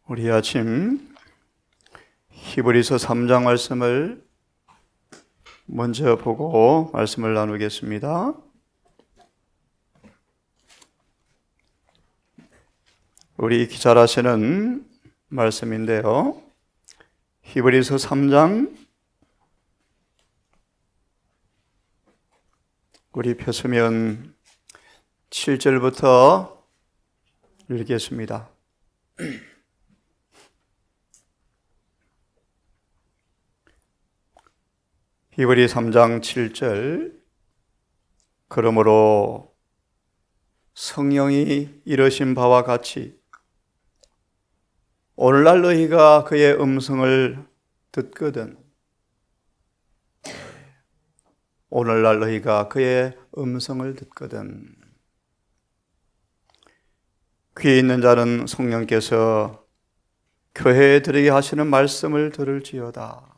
우리 아침 히브리서 3장 말씀을 먼저 보고 말씀을 나누겠습니다. 우리 익히 잘 아시는 말씀인데요. 히브리서 3장 우리 펴시면 7절부터 읽겠습니다. 히브리 3장 7절. 그러므로 성령이 이르신 바와 같이 오늘날 너희가 그의 음성을 듣거든. 오늘날 너희가 그의 음성을 듣거든. 귀에 있는 자는 성령께서 교회에 들으게 하시는 말씀을 들을지어다.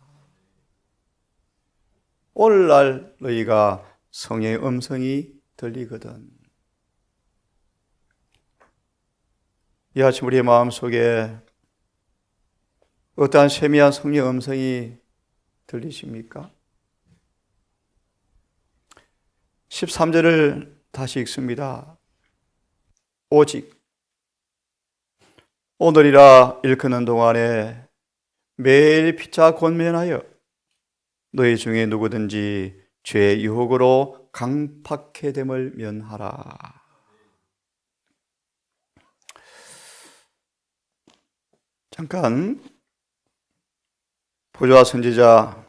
오늘날 너희가 성령의 음성이 들리거든. 이 아침 우리의 마음속에 어떠한 세미한 성령의 음성이 들리십니까? 13절을 다시 읽습니다. 오직 오늘이라 일컫는 동안에 매일 피차 권면하여 너희 중에 누구든지 죄의 유혹으로 강팍해 됨을 면하라. 잠깐 보좌 선지자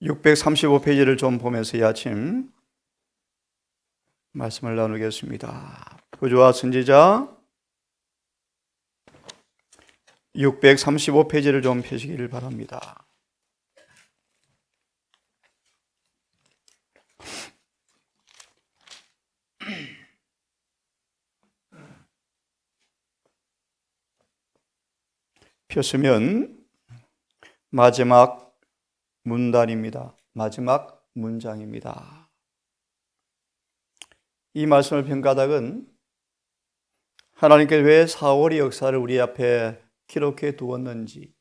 635페이지를 좀 보면서 이 아침 말씀을 나누겠습니다. 보좌 선지자 635페이지를 좀 펴시기를 바랍니다. 폈으면 마지막 문단입니다. 마지막 문장입니다. 이 말씀을 편 까닭은 하나님께서 왜 사울의 역사를 우리 앞에 기록해 두었는지,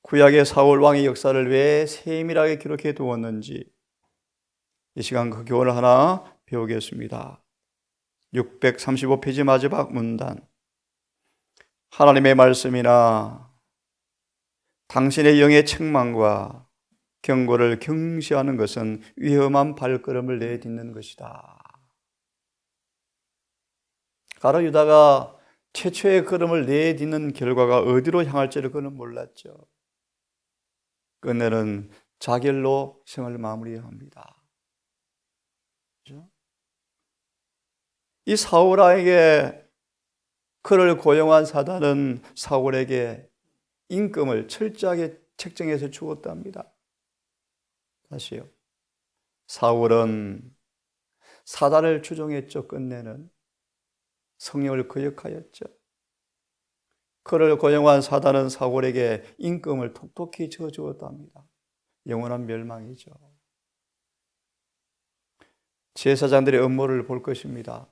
구약의 사울 왕의 역사를 왜 세밀하게 기록해 두었는지 이 시간 그 교훈을 하나 배우겠습니다. 635페이지 마지막 문단. 하나님의 말씀이나 당신의 영의 책망과 경고를 경시하는 것은 위험한 발걸음을 내딛는 것이다. 가룟 유다가 최초의 걸음을 내딛는 결과가 어디로 향할지를 그는 몰랐죠. 끝내는 자결로 생을 마무리합니다. 그렇죠? 이 사울에게 그를 고용한 사단은 사울에게 임금을 철저하게 책정해서 주었답니다. 다시요. 사울은 사단을 추종했죠. 끝내는 성령을 거역하였죠. 그를 고용한 사단은 사울에게 임금을 톡톡히 쳐주었답니다. 영원한 멸망이죠. 제사장들의 업무를 볼 것입니다.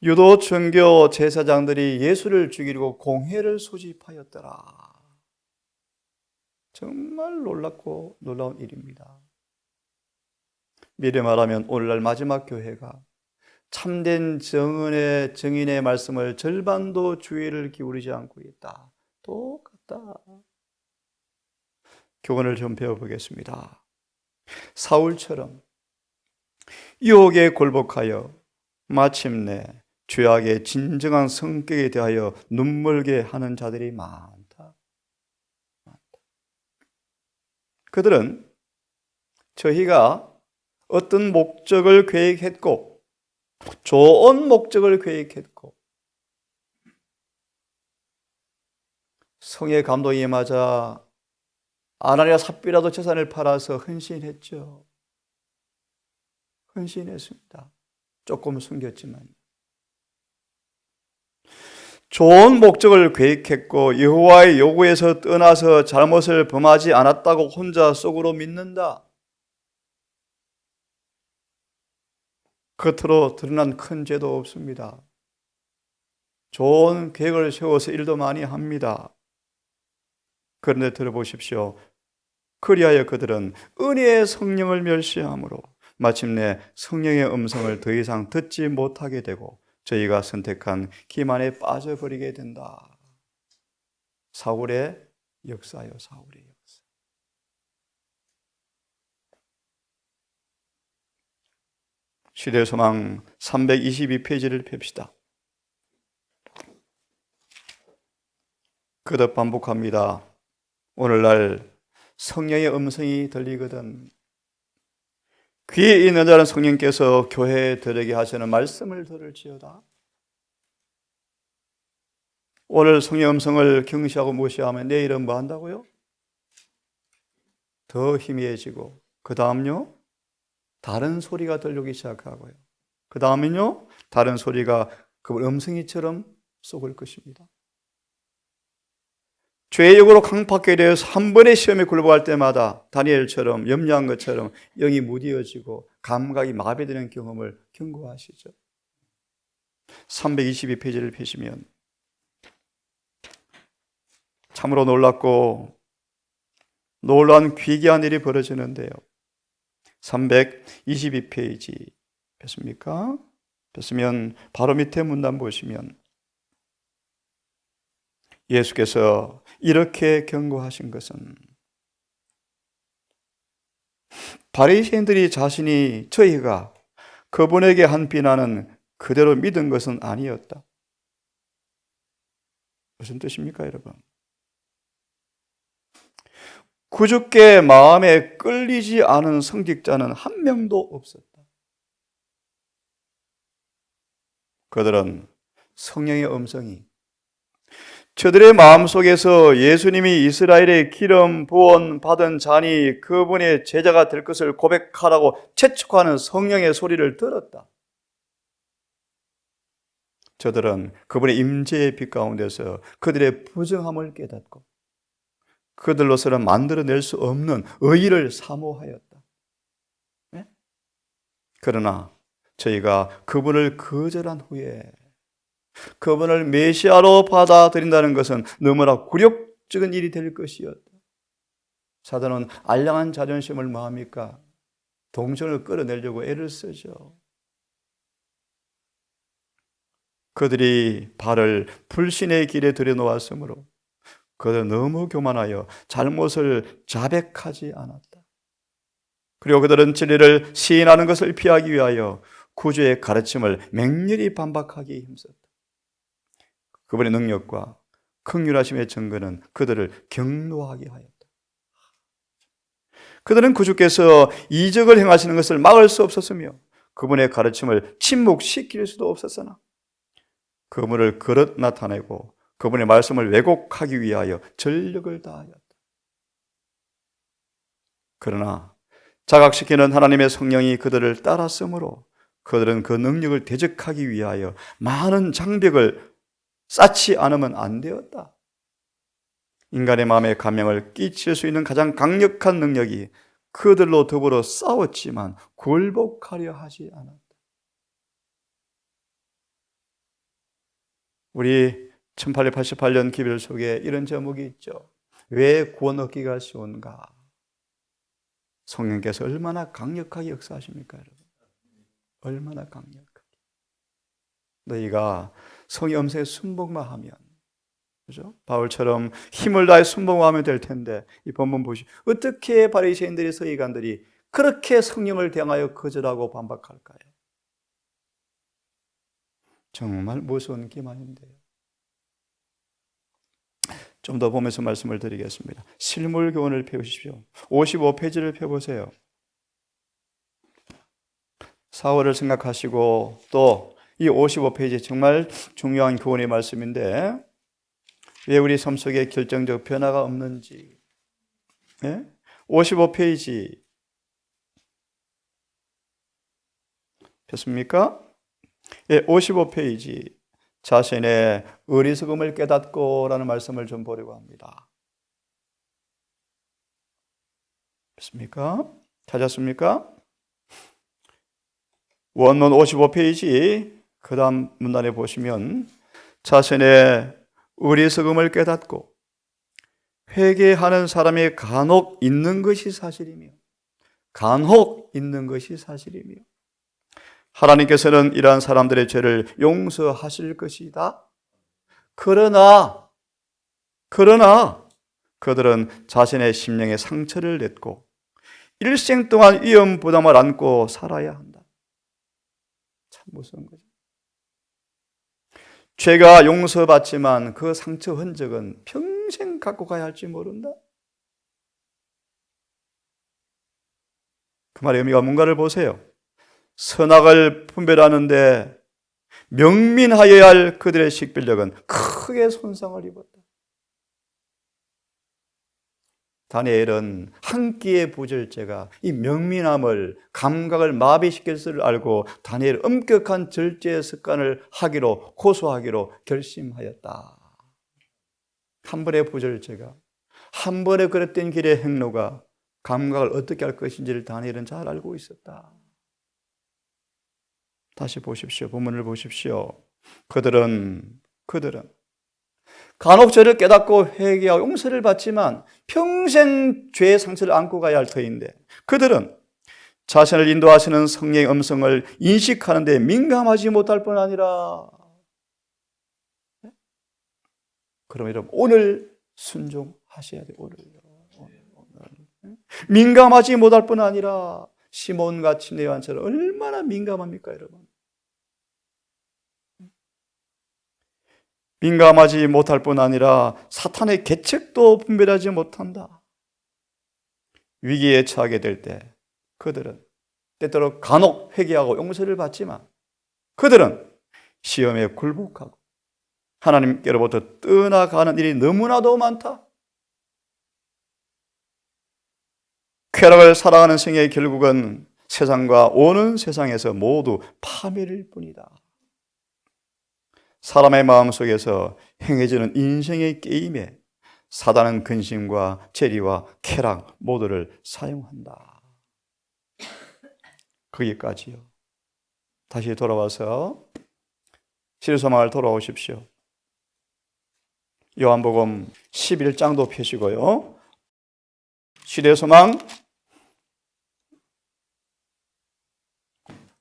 유도 정교 제사장들이 예수를 죽이려고 공회를 소집하였더라. 정말 놀랍고 놀라운 일입니다. 미리 말하면 오늘날 마지막 교회가 참된 정인의 말씀을 절반도 주의를 기울이지 않고 있다. 똑같다. 교훈을 좀 배워보겠습니다. 사울처럼 유혹에 굴복하여 마침내 죄악의 진정한 성격에 대하여 눈멀게 하는 자들이 많다. 그들은 저희가 어떤 목적을 계획했고 좋은 목적을 계획했고 성의 감동이 임하자 아나니아 삽비라도 재산을 팔아서 헌신했죠. 헌신했습니다. 조금 숨겼지만 좋은 목적을 계획했고 여호와의 요구에서 떠나서 잘못을 범하지 않았다고 혼자 속으로 믿는다. 겉으로 드러난 큰 죄도 없습니다. 좋은 계획을 세워서 일도 많이 합니다. 그런데 들어보십시오. 그리하여 그들은 은혜의 성령을 멸시함으로 마침내 성령의 음성을 더 이상 듣지 못하게 되고 저희가 선택한 기만에 빠져버리게 된다. 사울의 역사요, 사울의 역사. 시대소망 322페이지를 펴시다. 거듭 반복합니다. 오늘날 성령의 음성이 들리거든 귀에 있는 자는 성령께서 교회에 들으게 하시는 말씀을 들을지어다. 오늘 성령의 음성을 경시하고 무시하면 내일은 뭐 한다고요? 더 희미해지고 그 다음요? 다른 소리가 들리기 시작하고요. 그 다음은요? 다른 소리가 그 음성이처럼 쏟을 것입니다. 죄욕으로 강팍하게 되어서 한 번의 시험에 굴복할 때마다 다니엘처럼 염려한 것처럼 영이 무디어지고 감각이 마비되는 경험을 경고하시죠. 322페이지를 펴시면 참으로 놀랍고 놀라운 귀기한 일이 벌어지는데요. 322페이지 폈습니까? 폈으면 바로 밑에 문단 보시면 예수께서 이렇게 경고하신 것은 바리새인들이 자신이 저희가 그분에게 한 비난은 그대로 믿은 것은 아니었다. 무슨 뜻입니까, 여러분? 구주께 마음에 끌리지 않은 성직자는 한 명도 없었다. 그들은 성령의 음성이 저들의 마음속에서 예수님이 이스라엘의 기름 부은 받은 자니 그분의 제자가 될 것을 고백하라고 채축하는 성령의 소리를 들었다. 저들은 그분의 임재의 빛 가운데서 그들의 부정함을 깨닫고 그들로서는 만들어낼 수 없는 의의를 사모하였다. 네? 그러나 저희가 그분을 거절한 후에 그분을 메시아로 받아들인다는 것은 너무나 굴욕적인 일이 될 것이었다. 사단은 알량한 자존심을 뭐합니까? 동정을 끌어내려고 애를 쓰죠. 그들이 발을 불신의 길에 들여놓았으므로 그들은 너무 교만하여 잘못을 자백하지 않았다. 그리고 그들은 진리를 시인하는 것을 피하기 위하여 구주의 가르침을 맹렬히 반박하기 힘썼다. 그분의 능력과 긍휼하심의 증거는 그들을 경노하게 하였다. 그들은 구주께서 이적을 행하시는 것을 막을 수 없었으며 그분의 가르침을 침묵시킬 수도 없었으나 그분을 거듭 나타내고 그분의 말씀을 왜곡하기 위하여 전력을 다하였다. 그러나 자각시키는 하나님의 성령이 그들을 따랐으므로 그들은 그 능력을 대적하기 위하여 많은 장벽을 쌓지 않으면 안 되었다. 인간의 마음에 감명을 끼칠 수 있는 가장 강력한 능력이 그들로 더불어 싸웠지만 굴복하려 하지 않았다. 우리 1888년 기별 속에 이런 제목이 있죠. 왜 구원 얻기가 쉬운가? 성령께서 얼마나 강력하게 역사하십니까, 여러분? 얼마나 강력하게. 너희가 성의 음성에 순복만 하면, 그죠? 바울처럼 힘을 다해 순복만 하면 될 텐데, 이 본문 보시오. 어떻게 바리새인들이 서기관들이 그렇게 성령을 대항하여 거절하고 반박할까요? 정말 무서운 기만인데요. 좀 더 보면서 말씀을 드리겠습니다. 실물 교훈을 펴보십시오. 55페이지를 펴보세요. 사울을 생각하시고 또 이 55페이지 정말 중요한 교훈의 말씀인데 왜 우리 삶 속에 결정적 변화가 없는지. 네? 55페이지 폈습니까? 예, 55페이지 자신의 어리석음을 깨닫고 라는 말씀을 좀 보려고 합니다. 폈습니까? 찾았습니까? 원문 55페이지 그 다음 문단에 보시면 자신의 어리석음을 깨닫고 회개하는 사람이 간혹 있는 것이 사실이며 하나님께서는 이러한 사람들의 죄를 용서하실 것이다. 그러나 그들은 자신의 심령에 상처를 냈고 일생 동안 위험 부담을 안고 살아야 한다. 참 무서운 거죠. 죄가 용서받지만 그 상처 흔적은 평생 갖고 가야 할지 모른다. 그 말의 의미가 뭔가를 보세요. 선악을 분별하는데 명민하여야 할 그들의 식별력은 크게 손상을 입었다. 다니엘은 한 끼의 부절제가 이 명민함을, 감각을 마비시킬 줄 알고 다니엘 엄격한 절제 습관을 고수하기로 결심하였다. 한 번의 부절제가, 한 번의 그릇된 길의 행로가 감각을 어떻게 할 것인지를 다니엘은 잘 알고 있었다. 다시 보십시오. 본문을 보십시오. 그들은 간혹 죄를 깨닫고 회개하고 용서를 받지만 평생 죄의 상처를 안고 가야 할 터인데, 그들은 자신을 인도하시는 성령의 음성을 인식하는 데 민감하지 못할 뿐 아니라, 그럼 여러분 오늘 순종하셔야 돼요. 오늘. 민감하지 못할 뿐 아니라 시몬같이 요한처럼 얼마나 민감합니까, 여러분? 민감하지 못할 뿐 아니라 사탄의 계책도 분별하지 못한다. 위기에 처하게 될 때 그들은 때때로 간혹 회개하고 용서를 받지만 그들은 시험에 굴복하고 하나님께로부터 떠나가는 일이 너무나도 많다. 쾌락을 사랑하는 생의 결국은 세상과 오는 세상에서 모두 파멸일 뿐이다. 사람의 마음속에서 행해지는 인생의 게임에 사단은 근심과 재리와 쾌락 모두를 사용한다. 거기까지요. 다시 돌아와서 시대소망을 돌아오십시오. 요한복음 11장도 펴시고요. 시대소망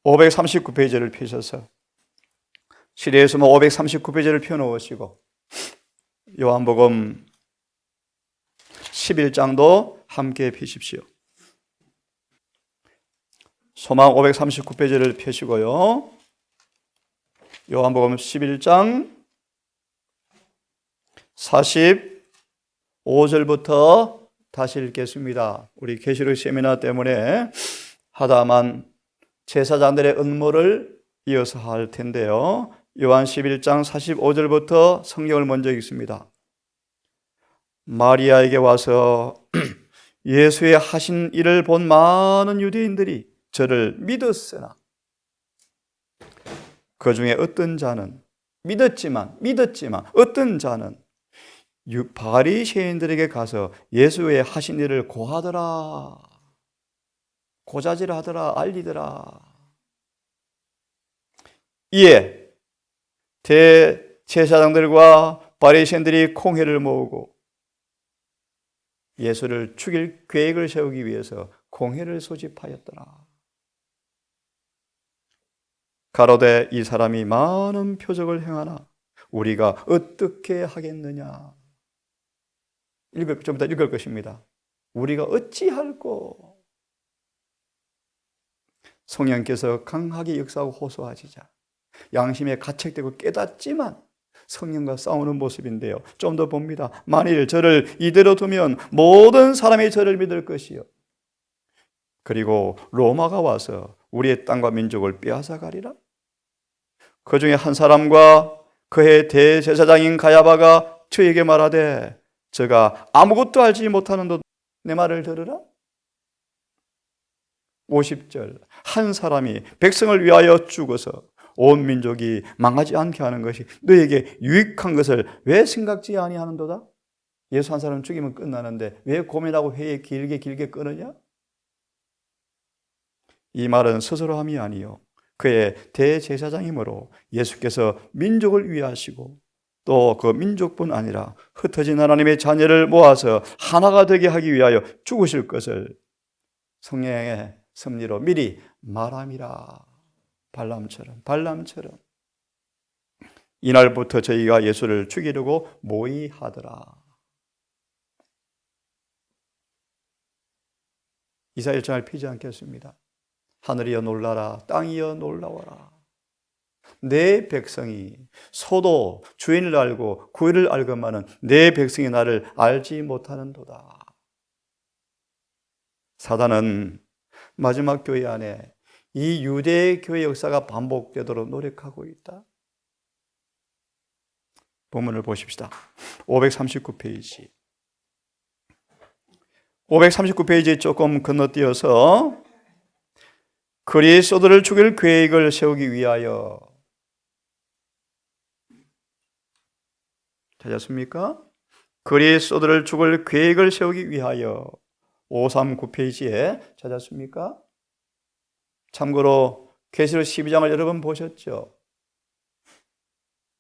539페이지를 펴셔서 시대소망 539페이지를 펴놓으시고 요한복음 11장도 함께 펴십시오. 소망 539페이지를 펴시고요. 요한복음 11장 45절부터 다시 읽겠습니다. 우리 계시록 세미나 때문에 하다만 제사장들의 음모를 이어서 할 텐데요. 요한 11장 45절부터 성경을 먼저 읽습니다. 마리아에게 와서 예수의 하신 일을 본 많은 유대인들이 저를 믿었으나 그 중에 어떤 자는 믿었지만 어떤 자는 바리새인들에게 가서 예수의 하신 일을 고하더라, 고자질하더라, 알리더라. 이에 대제사장들과 바리새인들이 공회를 모으고 예수를 죽일 계획을 세우기 위해서 공회를 소집하였더라. 가로되 이 사람이 많은 표적을 행하나 우리가 어떻게 하겠느냐. 좀 이따 읽을 것입니다. 우리가 어찌할꼬. 성령께서 강하게 역사하고 호소하시자 양심에 가책되고 깨닫지만 성령과 싸우는 모습인데요. 좀 더 봅니다. 만일 저를 이대로 두면 모든 사람이 저를 믿을 것이요, 그리고 로마가 와서 우리의 땅과 민족을 빼앗아가리라. 그 중에 한 사람과 그의 대제사장인 가야바가 저에게 말하되 저가 아무것도 알지 못하는도 내 말을 들으라. 50절 한 사람이 백성을 위하여 죽어서 온 민족이 망하지 않게 하는 것이 너에게 유익한 것을 왜 생각지 아니하는도다. 예수 한 사람 죽이면 끝나는데 왜 고민하고 회의 길게 끊으냐. 이 말은 스스로함이 아니요 그의 대제사장이므로 예수께서 민족을 위하시고 또 그 민족뿐 아니라 흩어진 하나님의 자녀를 모아서 하나가 되게 하기 위하여 죽으실 것을 성령의 섭리로 미리 말함이라. 발람처럼 이날부터 저희가 예수를 죽이려고 모의하더라. 이사야 1장을 피지 않겠습니다. 하늘이여 놀라라, 땅이여 놀라워라. 내 백성이 소도 주인을 알고 구유를 알건만은 내 백성이 나를 알지 못하는도다. 사단은 마지막 교회 안에 이 유대 교회 역사가 반복되도록 노력하고 있다. 본문을 보십시다. 539페이지. 539페이지 조금 건너뛰어서 그리스도를 죽일 계획을 세우기 위하여. 찾았습니까? 그리스도를 죽일 계획을 세우기 위하여. 539페이지에 찾았습니까? 참고로 계시록 12장을 여러분 보셨죠?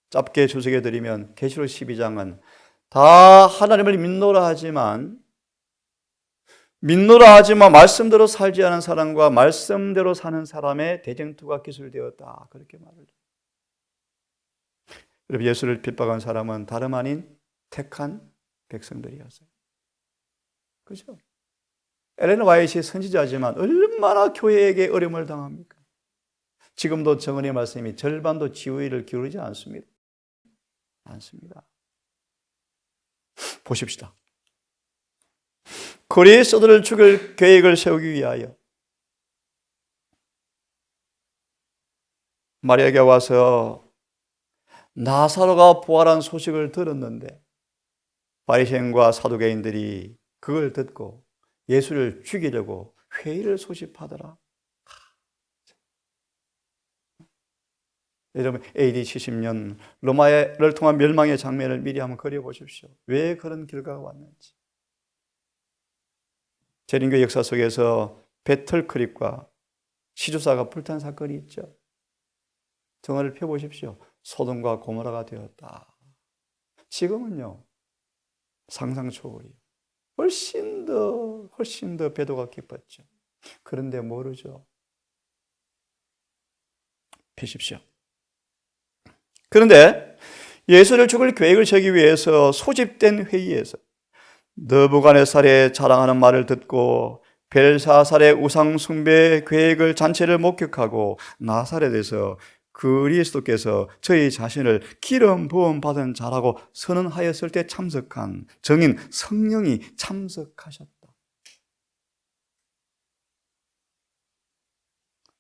짧게 주석해 드리면 계시록 12장은 다 하나님을 믿노라 하지만 말씀대로 살지 않은 사람과 말씀대로 사는 사람의 대쟁투가 기술되었다. 그렇게 말을 해요. 여러분, 예수를 핍박한 사람은 다름 아닌 택한 백성들이었어요. 그죠? 엘렌 화이트의 선지자지만 얼마나 교회에게 어려움을 당합니까? 지금도 정은의 말씀이 절반도 지위를 기울이지 않습니다. 보십시다. 그리스도를 죽일 계획을 세우기 위하여 마리아에게 와서 나사로가 부활한 소식을 들었는데 바리새인과 사두개인들이 그걸 듣고 예수를 죽이려고 회의를 소집하더라. 여러분, AD 70년 로마를 통한 멸망의 장면을 미리 한번 그려보십시오. 왜 그런 결과가 왔는지. 재림교 역사 속에서 배틀크립과 시조사가 불탄 사건이 있죠. 정화를 펴보십시오. 소돔과 고모라가 되었다. 지금은요, 상상 초월이에요. 훨씬 더 배도가 깊었죠. 그런데 모르죠. 피십시오. 그런데 예수를 죽일 계획을 세우기 위해서 소집된 회의에서 느부갓네살의 자랑하는 말을 듣고 벨사살의 우상 숭배 계획을 잔치를 목격하고 나사렛에서 그리스도께서 저희 자신을 기름 부음 받은 자라고 선언하였을 때 참석한 정인 성령이 참석하셨다.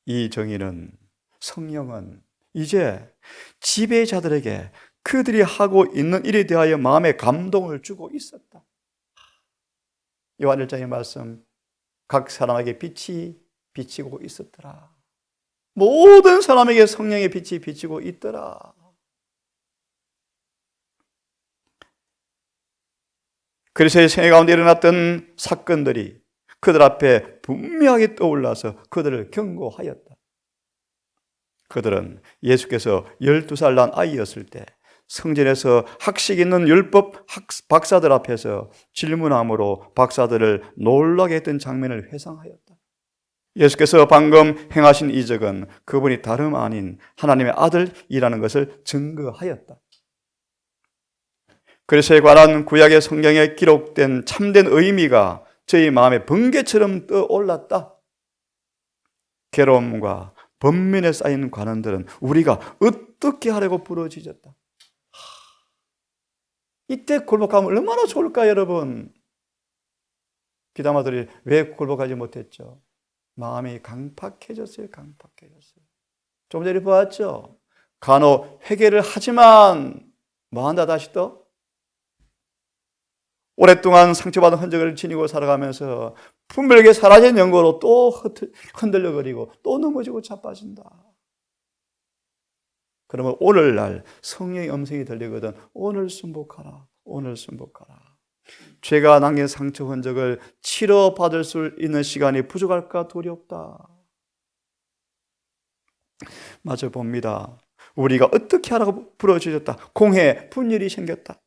이 정인은, 성령은 이제 지배자들에게 그들이 하고 있는 일에 대하여 마음에 감동을 주고 있었다. 요한 1장의 말씀, 각 사람에게 빛이 비치고 있었더라. 모든 사람에게 성령의 빛이 비치고 있더라. 그리스도의 생애 가운데 일어났던 사건들이 그들 앞에 분명하게 떠올라서 그들을 경고하였다. 그들은 예수께서 12살 난 아이였을 때 성전에서 학식 있는 율법 박사들 앞에서 질문함으로 박사들을 놀라게 했던 장면을 회상하였다. 예수께서 방금 행하신 이적은 그분이 다름 아닌 하나님의 아들이라는 것을 증거하였다. 그리스도에 관한 구약의 성경에 기록된 참된 의미가 저희 마음에 번개처럼 떠올랐다. 괴로움과 번민에 쌓인 관원들은 우리가 어떻게 하려고 부러지졌다. 이때 굴복하면 얼마나 좋을까, 여러분? 비담아들이 왜 굴복하지 못했죠? 마음이 강팍해졌어요. 좀 전에 보았죠? 간혹 회개를 하지만 뭐한다 다시 또? 오랫동안 상처받은 흔적을 지니고 살아가면서 분별하게 사라진 연고로 또 흔들려거리고 또 넘어지고 자빠진다. 그러면 오늘날 성령의 음성이 들리거든. 오늘 순복하라. 죄가 남긴 상처 흔적을 치료받을 수 있는 시간이 부족할까 두렵다. 맞아 봅니다. 우리가 어떻게 하라고 부르짖었다. 공회 분열이 생겼다.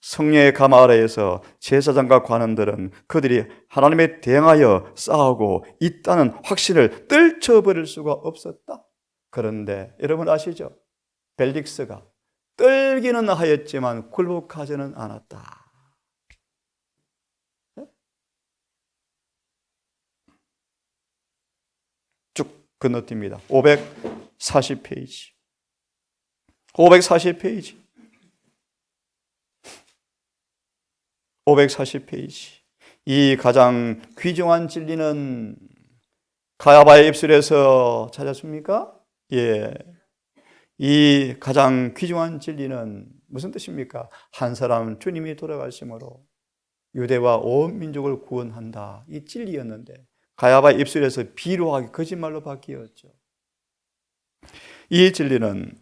성령의 감 아래에서 제사장과 관원들은 그들이 하나님에 대항하여 싸우고 있다는 확신을 떨쳐버릴 수가 없었다. 그런데 여러분 아시죠? 벨릭스가 떨기는 하였지만 굴복하지는 않았다. 쭉 건너뜁니다. 540페이지. 540페이지. 540페이지. 이 가장 귀중한 진리는 가야바의 입술에서 찾았습니까? 예. 이 가장 귀중한 진리는 무슨 뜻입니까? 한 사람 주님이 돌아가심으로 유대와 온 민족을 구원한다. 이 진리였는데 가야바의 입술에서 비로하게 거짓말로 바뀌었죠. 이 진리는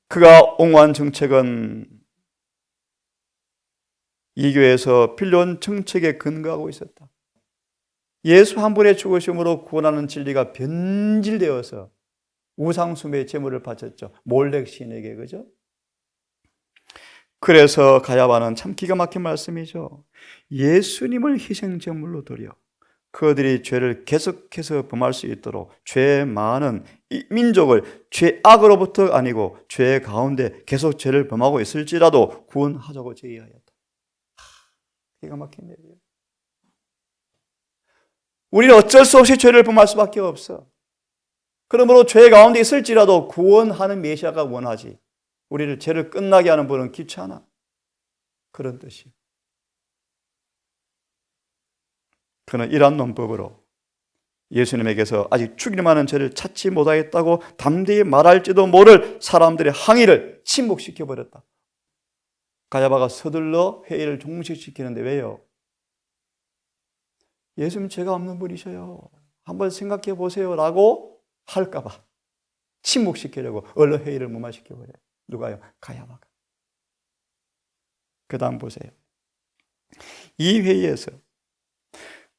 그가 옹호한 정책은 이 교회에서 필요한 정책에 근거하고 있었다. 예수 한 분의 죽으심으로 구원하는 진리가 변질되어서 우상숭배의 제물을 바쳤죠. 몰렉 신에게, 그죠? 그래서 가야바는 참 기가 막힌 말씀이죠. 예수님을 희생제물로 드려 그들이 죄를 계속해서 범할 수 있도록 죄 많은 이 민족을 죄악으로부터 아니고 죄 가운데 계속 죄를 범하고 있을지라도 구원하자고 제의하였다. 기가 막힌 일이에요. 우리는 어쩔 수 없이 죄를 범할 수밖에 없어. 그러므로 죄 가운데 있을지라도 구원하는 메시아가 원하지. 우리를 죄를 끝나게 하는 분은 귀찮아. 그런 뜻이에요. 그는 이러한 논법으로 예수님에게서 아직 죽일 만한 죄를 찾지 못하겠다고 담대히 말할지도 모를 사람들의 항의를 침묵시켜버렸다. 가야바가 서둘러 회의를 종식시키는데 왜요? 예수님 죄가 없는 분이셔요. 한번 생각해 보세요 라고 할까봐 침묵시키려고 얼른 회의를 무마시켜버려요. 누가요? 가야바가. 그 다음 보세요. 이 회의에서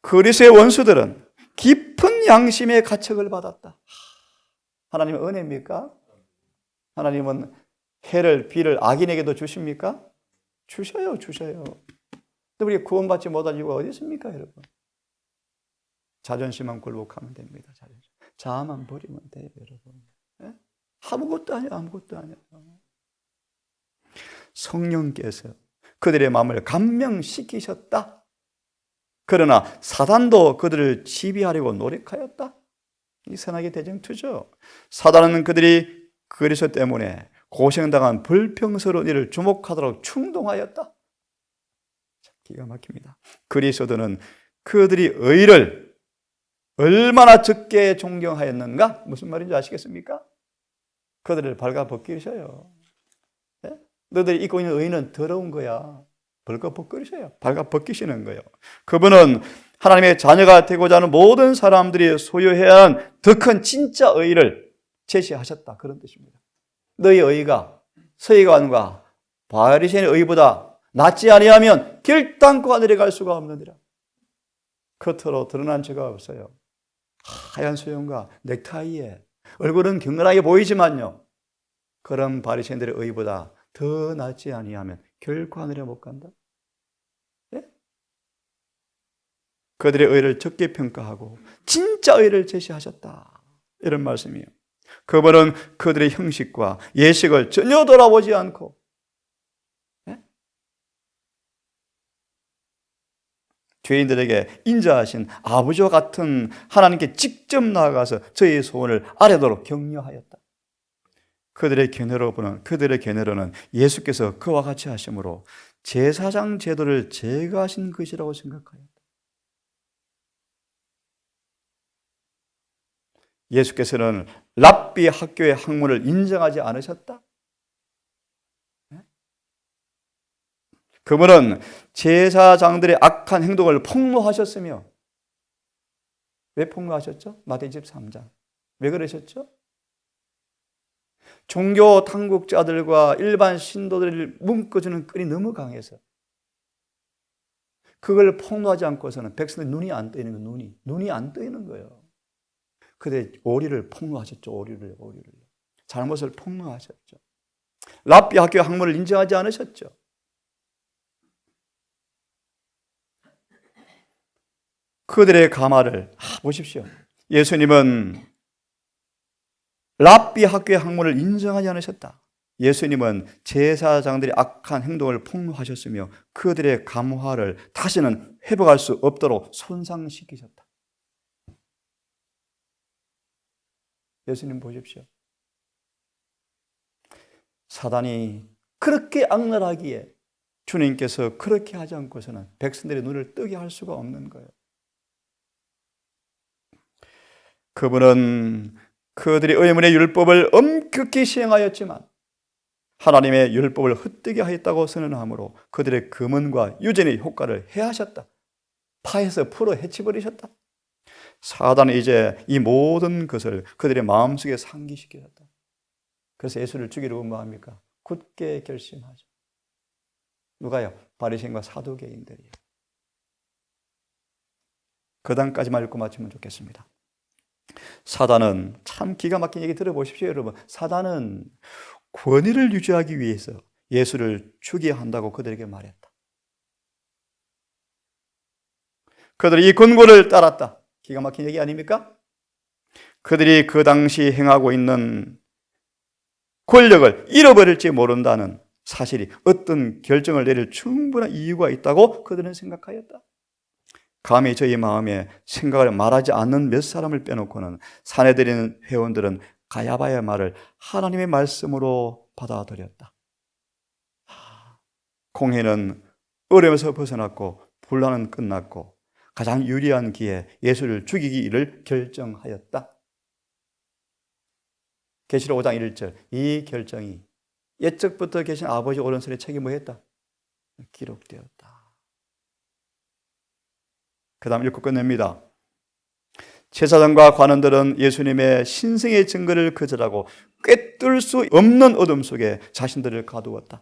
그리스도의 원수들은 깊은 양심의 가책을 받았다. 하나님은 은혜입니까? 하나님은 해를 비를 악인에게도 주십니까? 주셔요. 근데 우리 구원받지 못할 이유가 어디 있습니까, 여러분? 자존심만 굴복하면 됩니다. 자아만 버리면 돼요, 여러분. 네? 아무것도 아니야. 성령께서 그들의 마음을 감명시키셨다. 그러나 사단도 그들을 지배하려고 노력하였다. 이 선악의 대쟁투죠. 사단은 그들이 그리스도 때문에 고생당한 불평스러운 일을 주목하도록 충동하였다. 기가 막힙니다. 그리스도는 그들이 의를 얼마나 적게 존경하였는가? 무슨 말인지 아시겠습니까? 그들을 발가벗기셔요. 네? 너들이 입고 있는 의는 더러운 거야. 벌거벗기셔요. 발가벗기시는 거예요. 그분은 하나님의 자녀가 되고자 하는 모든 사람들이 소유해야 하는 더 큰 진짜 의를 제시하셨다. 그런 뜻입니다. 너희 의가 서기관과 바리새인의 의보다 낫지 아니하면 결단코 하늘에 갈 수가 없느니라. 겉으로 드러난 죄가 없어요. 하얀 수염과 넥타이에 얼굴은 경건하게 보이지만요, 그런 바리새인들의 의보다 더 낫지 아니하면 결코 하늘에 못 간다. 네? 그들의 의를 적게 평가하고 진짜 의를 제시하셨다. 이런 말씀이에요. 그분은 그들의 형식과 예식을 전혀 돌아보지 않고, 네? 죄인들에게 인자하신 아버지와 같은 하나님께 직접 나아가서 저희의 소원을 아뢰도록 격려하였다. 그들의 견해로는 예수께서 그와 같이 하심으로 제사장 제도를 제거하신 것이라고 생각하였다. 예수께서는 랍비 학교의 학문을 인정하지 않으셨다. 그분은 제사장들의 악한 행동을 폭로하셨으며, 왜 폭로하셨죠? 마태복음 13장. 왜 그러셨죠? 종교 당국자들과 일반 신도들을 묶어주는 끈이 너무 강해서 그걸 폭로하지 않고서는 백성의 눈이 안 뜨이는 거예요. 눈이 안 뜨이는 거예요. 그때 오리를 폭로하셨죠. 오리를. 잘못을 폭로하셨죠. 랍비 학교 학문을 인정하지 않으셨죠. 그들의 가마를 보십시오. 예수님은 랍비 학교의 학문을 인정하지 않으셨다. 예수님은 제사장들의 악한 행동을 폭로하셨으며 그들의 감화를 다시는 회복할 수 없도록 손상시키셨다. 예수님 보십시오. 사단이 그렇게 악랄하기에 주님께서 그렇게 하지 않고서는 백성들의 눈을 뜨게 할 수가 없는 거예요. 그분은 그들의 의문의 율법을 엄격히 시행하였지만 하나님의 율법을 헛되게 하였다고 선언하므로 그들의 금은과 유전의 효과를 해하셨다. 파해서 풀어 헤쳐버리셨다. 사단은 이제 이 모든 것을 그들의 마음속에 상기시켰다. 그래서 예수를 죽이려고 뭐합니까? 굳게 결심하죠. 누가요? 바리새인과 사두개인들이요. 그 단까지만 읽고 마치면 좋겠습니다. 사단은 참 기가 막힌 얘기 들어보십시오, 여러분. 사단은 권위를 유지하기 위해서 예수를 죽여야 한다고 그들에게 말했다. 그들이 이 권고를 따랐다. 기가 막힌 얘기 아닙니까? 그들이 그 당시 행하고 있는 권력을 잃어버릴지 모른다는 사실이 어떤 결정을 내릴 충분한 이유가 있다고 그들은 생각하였다. 감히 저희 마음에 생각을 말하지 않는 몇 사람을 빼놓고는 사내들인 회원들은 가야바의 말을 하나님의 말씀으로 받아들였다. 공회는 어려움에서 벗어났고 분란은 끝났고 가장 유리한 기회에 예수를 죽이기를 결정하였다. 계시록 5장 1절, 이 결정이 옛적부터 계신 아버지 오른손에 책이 뭐했다? 기록되었다. 그 다음 읽고 끝냅니다. 제사장과 관원들은 예수님의 신생의 증거를 거절하고 꿰뚫을 수 없는 어둠 속에 자신들을 가두었다.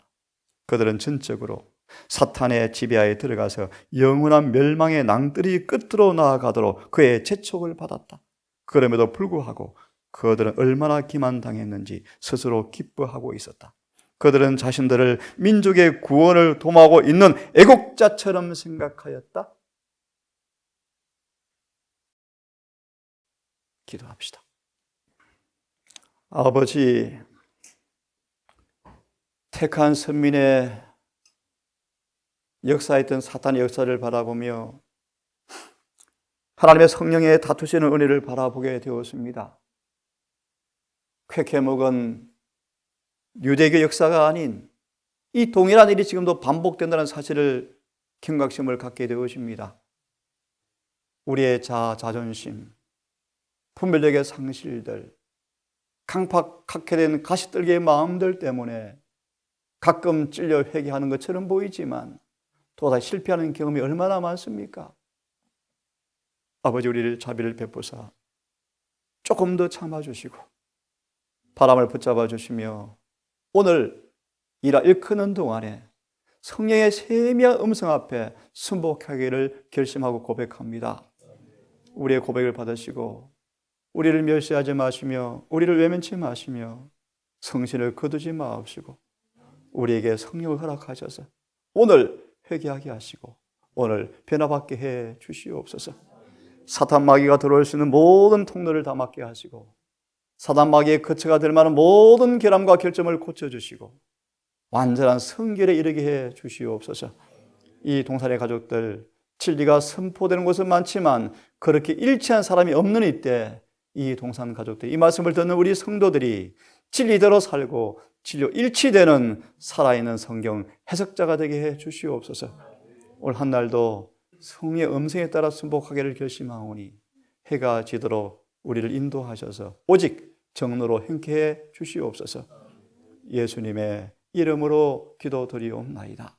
그들은 전적으로 사탄의 지배하에 들어가서 영원한 멸망의 낭떠리 끝으로 나아가도록 그의 재촉을 받았다. 그럼에도 불구하고 그들은 얼마나 기만당했는지 스스로 기뻐하고 있었다. 그들은 자신들을 민족의 구원을 도모하고 있는 애국자처럼 생각하였다. 기도합시다. 아버지, 택한 선민의 역사했던 사탄의 역사를 바라보며 하나님의 성령의 다투시는 은혜를 바라보게 되었습니다. 쾌쾌먹은 유대교 역사가 아닌 이 동일한 일이 지금도 반복된다는 사실을 경각심을 갖게 되었습니다. 우리의 자존심, 분별력의 상실들, 강팍하게 된 가시떨기의 마음들 때문에 가끔 찔려 회개하는 것처럼 보이지만 또다시 실패하는 경험이 얼마나 많습니까? 아버지, 우리를 자비를 베푸사 조금 더 참아주시고 바람을 붙잡아 주시며 오늘 일크는 동안에 성령의 세미한 음성 앞에 순복하기를 결심하고 고백합니다. 우리의 고백을 받으시고 우리를 멸시하지 마시며 우리를 외면치 마시며 성신을 거두지 마옵시고 우리에게 성령을 허락하셔서 오늘 회개하게 하시고 오늘 변화받게 해 주시옵소서. 사탄 마귀가 들어올 수 있는 모든 통로를 다 막게 하시고 사단 마귀의 거처가 될 만한 모든 결함과 결점을 고쳐주시고 완전한 성결에 이르게 해 주시옵소서. 이 동산의 가족들 진리가 선포되는 곳은 많지만 그렇게 일치한 사람이 없는 이때 이 동산 가족들, 이 말씀을 듣는 우리 성도들이 진리대로 살고 진리로 일치되는 살아있는 성경 해석자가 되게 해 주시옵소서. 오늘 한 날도 성령의 음성에 따라 순복하기를 결심하오니 해가 지도록 우리를 인도하셔서 오직 정로로 행케 해 주시옵소서. 예수님의 이름으로 기도드리옵나이다.